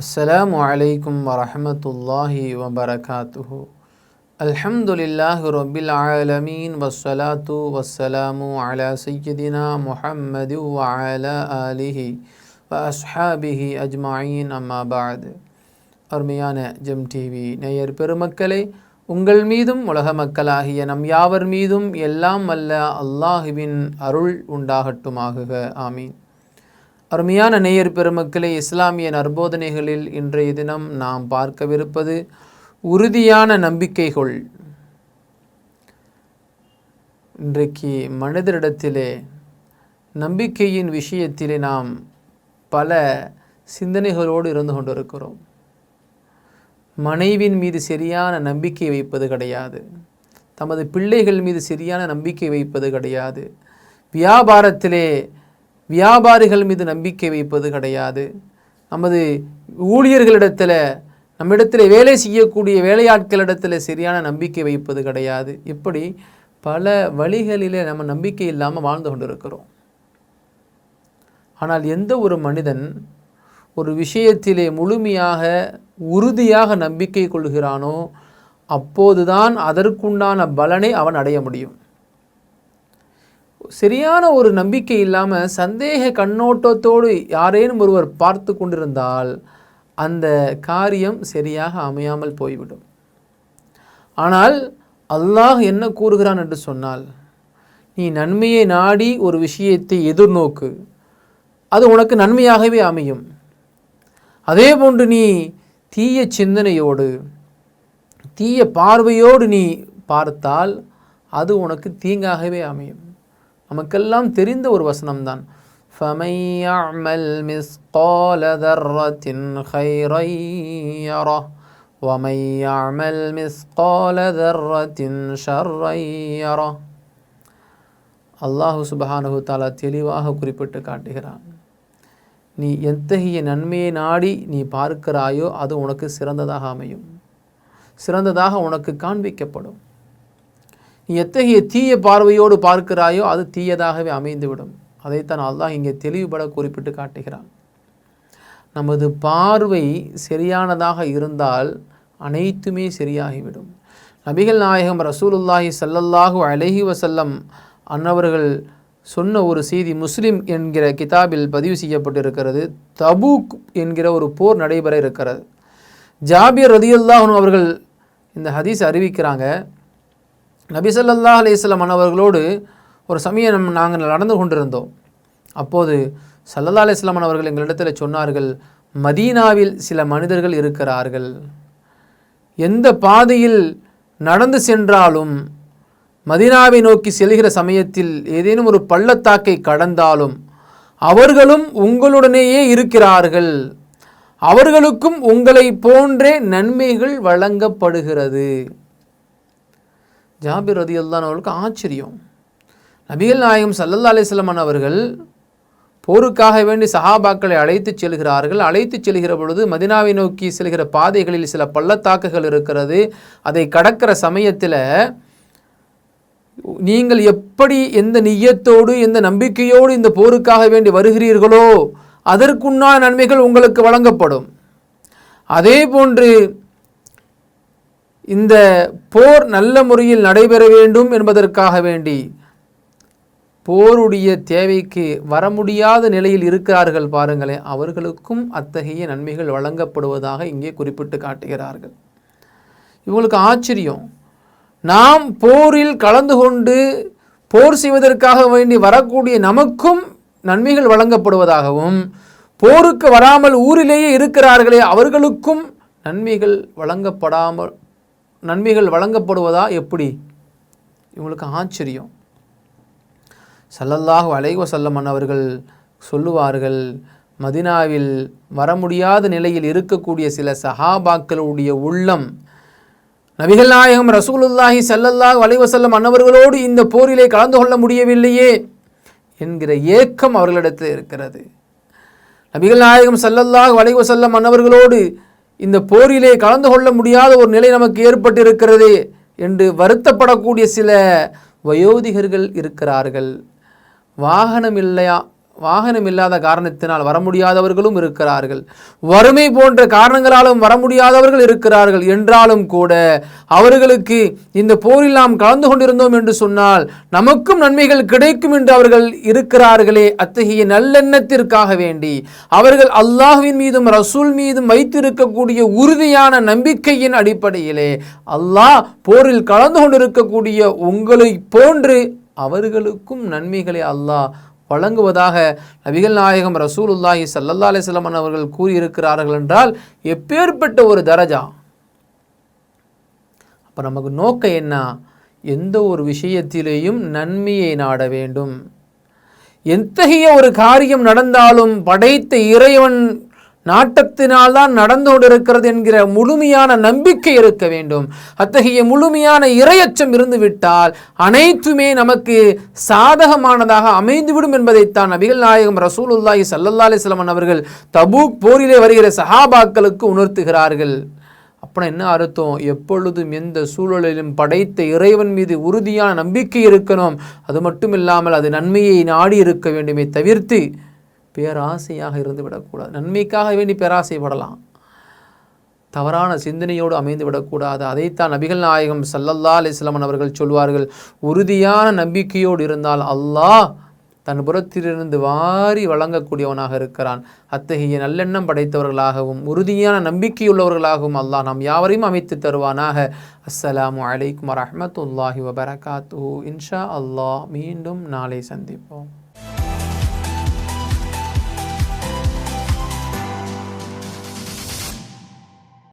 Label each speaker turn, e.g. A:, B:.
A: அஸ்ஸலாமு அலைக்கும் வரஹ்மத்துல்லாஹி வபரகாத்துஹு. அல்ஹம்துலில்லாஹி ரப்பில் ஆலமீன் வஸ்ஸலாத்து வஸ்ஸலாமு அலா சய்யிதினா முஹம்மது வ அலா ஆலிஹி வ அஸ்ஹாபிஹி அஜ்மஈன். அம்மா பஅத். அருமையான ஜெம் டிவி நேயர் பெருமக்களே, உங்கள் மீதும் உலக மக்களாகிய நம் யாவர் மீதும் எல்லாம் வல்ல அல்லாஹுவின் அருள் உண்டாகட்டுமாகுக. ஆமீன். அருமையான நேயர் பெருமக்களே, இஸ்லாமிய நற்போதனைகளில் இன்றைய தினம் நாம் பார்க்கவிருப்பது உறுதியான நம்பிக்கைகள். இன்றைக்கு மனிதரிடத்திலே நம்பிக்கையின் விஷயத்திலே நாம் பல சிந்தனைகளோடு இருந்து கொண்டிருக்கிறோம். மனைவியின் மீது சரியான நம்பிக்கை வைப்பது கிடையாது, தமது பிள்ளைகள் மீது சரியான நம்பிக்கை வைப்பது கிடையாது, வியாபாரிகள் மீது நம்பிக்கை வைப்பது கிடையாது, நமது ஊழியர்களிடத்தில், நம்மிடத்தில் வேலை செய்யக்கூடிய வேலையாட்களிடத்தில் சரியான நம்பிக்கை வைப்பது கிடையாது. இப்படி பல வழிகளிலே நம்ம நம்பிக்கை இல்லாமல் வாழ்ந்து கொண்டிருக்கிறோம். ஆனால் எந்த ஒரு மனிதன் ஒரு விஷயத்திலே முழுமையாக உறுதியாக நம்பிக்கை கொள்கிறானோ அப்போதுதான் அதற்குண்டான பலனை அவன் அடைய முடியும். சரியான ஒரு நம்பிக்கை இல்லாமல் சந்தேக கண்ணோட்டத்தோடு யாரேனும் ஒருவர் பார்த்து கொண்டிருந்தால் அந்த காரியம் சரியாக அமையாமல் போய்விடும். ஆனால் அல்லாஹ் என்ன கூறுகிறான் என்று சொன்னால், நீ நன்மையை நாடி ஒரு விஷயத்தை எதிர்நோக்கு, அது உனக்கு நன்மையாகவே அமையும். அதே போன்று நீ தீய சிந்தனையோடு தீய பார்வையோடு நீ பார்த்தால் அது உனக்கு தீங்காகவே அமையும். நமக்கெல்லாம் தெரிந்த ஒரு வசனம்தான், فَمَنْ يَعْمَلْ مِثْقَالَ ذَرَّةٍ خَيْرًا يَرَهُ وَمَنْ يَعْمَلْ مِثْقَالَ ذَرَّةٍ شَرًّا يَرَهُ. அல்லாஹு சுப்ஹானஹு தஆலா தெளிவாக குறிப்பிட்டு காட்டுகிறான், நீ எத்தகைய நன்மையை நாடி நீ பார்க்கிறாயோ அது உனக்கு சிறந்ததாக அமையும், சிறந்ததாக உனக்கு காண்பிக்கப்படும். நீ எத்தகைய தீய பார்வையோடு பார்க்கிறாயோ அது தீயதாகவே அமைந்துவிடும். அதைத்தான் அல்லாஹ் இங்கே தெளிவுபட குறிப்பிட்டு காட்டுகிறான். நமது பார்வை சரியானதாக இருந்தால் அனைத்துமே சரியாகிவிடும். நபிகள் நாயகம் ரசூலுல்லாஹி ஸல்லல்லாஹு அலைஹி வஸல்லம் அன்னவர்கள் சொன்ன ஒரு செய்தி முஸ்லிம் என்கிற கிதாபில் பதிவு செய்யப்பட்டிருக்கிறது. தபூக் என்கிற ஒரு போர் நடைபெற இருக்கிறது. ஜாபிர் ரலியல்லாஹு அன்ஹு அவர்கள் இந்த ஹதீஸ் அறிவிக்கிறாங்க. நபி ஸல்லல்லாஹு அலைஹி வஸல்லம் அவர்களோடு ஒரு சமயம் நாங்கள் நடந்து கொண்டிருந்தோம். அப்போது ஸல்லல்லாஹு அலைஹி வஸல்லம் அவர்கள் எங்களிடத்தில் சொன்னார்கள், மதீனாவில் சில மனிதர்கள் இருக்கிறார்கள், எந்த பாதையில் நடந்து சென்றாலும் மதீனாவை நோக்கி செல்கிற சமயத்தில் ஏதேனும் ஒரு பள்ளத்தாக்கை கடந்தாலும் அவர்களும் உங்களுடனேயே இருக்கிறார்கள், அவர்களுக்கும் உங்களை போன்றே நன்மைகள் வழங்கப்படுகிறது. ஜாபிர் ரலியல்லாஹு அன்ஹு அவர்களுக்கு ஆச்சரியம். நபிகள் நாயகம் ஸல்லல்லாஹு அலைஹி வஸல்லம் அவர்கள் போருக்காக வேண்டி சஹாபாக்களை அழைத்து செல்கிறார்கள். அழைத்து செல்கிற பொழுது மதீனாவை நோக்கி செல்கிற பாதைகளில் சில பள்ளத்தாக்குகள் இருக்கிறது. அதை கடக்கிற சமயத்தில் நீங்கள் எப்படி எந்த நிய்யத்தோடு எந்த நம்பிக்கையோடு இந்த போருக்காக வேண்டி வருகிறீர்களோ அதற்குண்டான நன்மைகள் உங்களுக்கு வழங்கப்படும். அதே போன்று இந்த போர் நல்ல முறையில் நடைபெற வேண்டும் என்பதற்காக வேண்டி போருடைய தேவைக்கு வர முடியாத நிலையில் இருக்கிறார்கள் பாருங்களேன், அவர்களுக்கும் அத்தகைய நன்மைகள் வழங்கப்படுவதாக இங்கே குறிப்பிட்டு காட்டுகிறார்கள். இவங்களுக்கு ஆச்சரியம், நாம் போரில் கலந்து கொண்டு போர் செய்வதற்காக வேண்டி வரக்கூடிய நமக்கும் நன்மைகள் வழங்கப்படுவதாகவும், போருக்கு வராமல் ஊரிலேயே இருக்கிறார்களே அவர்களுக்கும் நன்மைகள் வழங்கப்படுவதா எப்படி? இவங்களுக்கு ஆச்சரியம். ஸல்லல்லாஹு அலைஹி வஸல்லம் அவர்கள் சொல்லுவார்கள், மதீனாவில் வர முடியாத நிலையில் இருக்கக்கூடிய சில சஹாபாக்களுடைய உள்ளம் நபிகள் நாயகம் ரசூலுல்லாஹி ஸல்லல்லாஹு அலைஹி வஸல்லம் அன்னவர்களோடு இந்த போரிலே கலந்து கொள்ள முடியவில்லையே என்கிற ஏக்கம் அவர்களிடத்தில் இருக்கிறது. நபிகள் நாயகம் ஸல்லல்லாஹு அலைஹி வஸல்லம் அன்னவர்களோடு இந்த போரிலே கலந்து கொள்ள முடியாத ஒரு நிலை நமக்கு ஏற்பட்டிருக்கிறது என்று வருத்தப்படக்கூடிய சில வயோதிகர்கள் இருக்கிறார்கள். வாகனம் இல்லையா, வாகனம் இல்லாத காரணத்தினால் வர முடியாதவர்களும் இருக்கிறார்கள், வறுமை போன்ற காரணங்களாலும் வர முடியாதவர்கள் இருக்கிறார்கள். என்றாலும் கூட அவர்களுக்கு இந்த போரில் நாம் கலந்து கொண்டிருந்தோம் என்று சொன்னால் நமக்கும் நன்மைகள் கிடைக்கும் என்று அவர்கள் இருக்கிறார்களே, அத்தகைய நல்லெண்ணத்திற்காக வேண்டி அவர்கள் அல்லாஹ்வின் மீதும் ரசூல் மீதும் வைத்திருக்கக்கூடிய உறுதியான நம்பிக்கையின் அடிப்படையிலே அல்லாஹ் போரில் கலந்து கொண்டிருக்கக்கூடிய உங்களை போன்று அவர்களுக்கும் நன்மைகளை அல்லாஹ் வழங்குவதாக நபிகள் நாயகம் ரசூலுல்லாஹி ஸல்லல்லாஹு அலைஹி வஸல்லம் அவர்கள் கூறியிருக்கிறார்கள் என்றால் எப்பேற்பட்ட ஒரு தரஜா. அப்போ நமக்கு நோக்கம் என்ன? எந்த ஒரு விஷயத்திலேயும் நன்மையை நாட வேண்டும். எத்தகைய ஒரு காரியம் நடந்தாலும் படைத்த இறைவன் நாட்டத்தினால்தான் நடந்து கொண்டிருக்கிறது என்கிற முழுமையான நம்பிக்கை இருக்க வேண்டும். அத்தகைய முழுமையான இறையச்சம் இருந்துவிட்டால் அனைத்துமே நமக்கு சாதகமானதாக அமைந்துவிடும் என்பதைத்தான் நபிகள் நாயகம் ரசூலுல்லாஹி ஸல்லல்லாஹு அலைஹி வஸல்லம் அவர்கள் தபூக் போரிலே வருகிற சஹாபாக்களுக்கு உணர்த்துகிறார்கள். அப்புறம் என்ன அர்த்தம்? எப்பொழுதும் எந்த சூழலிலும் படைத்த இறைவன் மீது உறுதியான நம்பிக்கை இருக்கணும். அது மட்டும் இல்லாமல் அது நன்மையை நாடி இருக்க வேண்டுமே தவிர்த்து பேராசையாக இருந்து விடக்கூடாது. நன்மைக்காக வேண்டி பேராசைப்படலாம், தவறான சிந்தனையோடு அமைந்து விடக்கூடாது. அதைத்தான் நபிகள் நாயகம் ஸல்லல்லாஹு அலைஹி வஸல்லம் அவர்கள் சொல்வார்கள், உறுதியான நம்பிக்கையோடு இருந்தால் அல்லாஹ் தன் புறத்திலிருந்து வாரி வழங்கக்கூடியவனாக இருக்கிறான். அத்தகைய நல்லெண்ணம் படைத்தவர்களாகவும் உறுதியான நம்பிக்கையுள்ளவர்களாகவும் அல்லாஹ் நாம் யாவரையும் அமைத்து தருவானாக. அஸ்ஸலாமு அலைக்கும் வரஹ்மத்துல்லாஹி வபரகாத்துஹு. இன்ஷா அல்லாஹ் மீண்டும் நாளை சந்திப்போம்.